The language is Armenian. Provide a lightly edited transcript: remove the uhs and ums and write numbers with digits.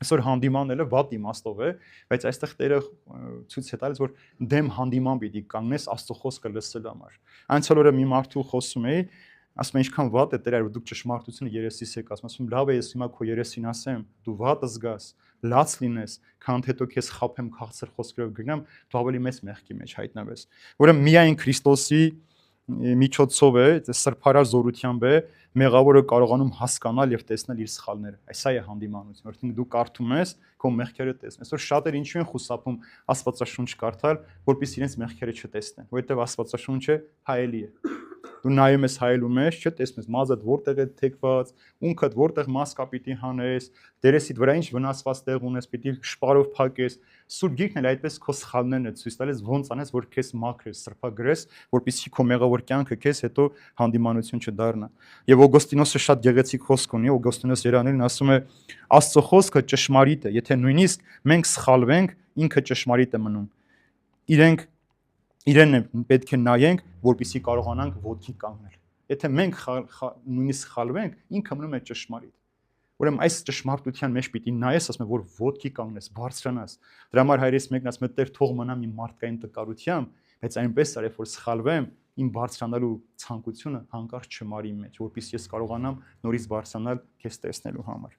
Այսօր հանդիմանելը վատ իմաստով է, բայց այստեղ Տերը ցույց է տալիս, որ դեմ հանդիման պիտի կանգնես Աստծո խոսքը լսելու համար։ Անցյալ օրը մի մարդու խոսում էի, ասում եմ ինչքան վատ է Տերը, որ դուք ճշմարտությունը երեսիս եք ասում, ասում լավ է, ես հիմա քո երեսին ասեմ, դու վատ զգաս, լաց լինես, քան հետո քեզ խափեմ քաղցր խոսքերով գնամ, դու ավելի մեծ մեղքի մեջ հայտնվես։ Ուրեմն միայն Քրիստոսի միջոցով է, սրբարար զորությամբ է մեղավորը կարողանում հասկանալ եւ տեսնել իր սխալները։ Այսա է հանդիմանությունը, որտեղ դու կարդում ես, քո մեղքերը տեսնես։ Այսօր շատերը ինչու են խուսափում Աստվածաշունչ կարդալ, որպեսզի իրենց մեղքերը չտեսնեն, որովհետեւ Աստվածաշունչը հայելի է։ Դու նայում ես հայելու մեջ, չտեսնես մազդ որտեղ է թեքված, ունքդ որտեղ մասկա պիտի հանես, դերեսիդ վրա ինչ վնասված տեղ ունես, պիտի շպարով փակես։ Սուրբ Գիրքն էլ այդպես քո սխալներն է ցույց տալիս, ոնց անես, որ քեզ մաքրես, սրբագրես, որպեսզի քո մեղավոր կյանքը քեզ հետո հանդիմանություն չդառնա։ Եվ Օգոստինոսը շատ գեղեցիկ խոսք ունի, Օգոստինոս Երանելին ասում է. Աստծո խոսքը ճշմարիտ է, եթե նույնիսկ մենք սխալվենք, ինքը ճշմարիտ է մնում։ Իրեն պետք է նայենք, որպեսզի կարողանանք ոտքի կանգնել։ Եթե մենք նույնիսկ սխալվենք, ինքը մնում է ճշմարիտ։ Ուրեմն այս ճշմարտության մեջ պիտի նայես, ասում եմ, որ ոտքի կանգնես, բարձրանաս։ Դրա համար հայրես մեկն ասում է, Տեր թող մնամ իմ մարդկային տկարությամբ, բայց այնպես արև որ սխալվեմ, իմ բարձրանալու ցանկությունը հանկարծ չմարի մեջ, որպեսզի ես կարողանամ նորից բարձրանալ քեզ տեսնելու համար։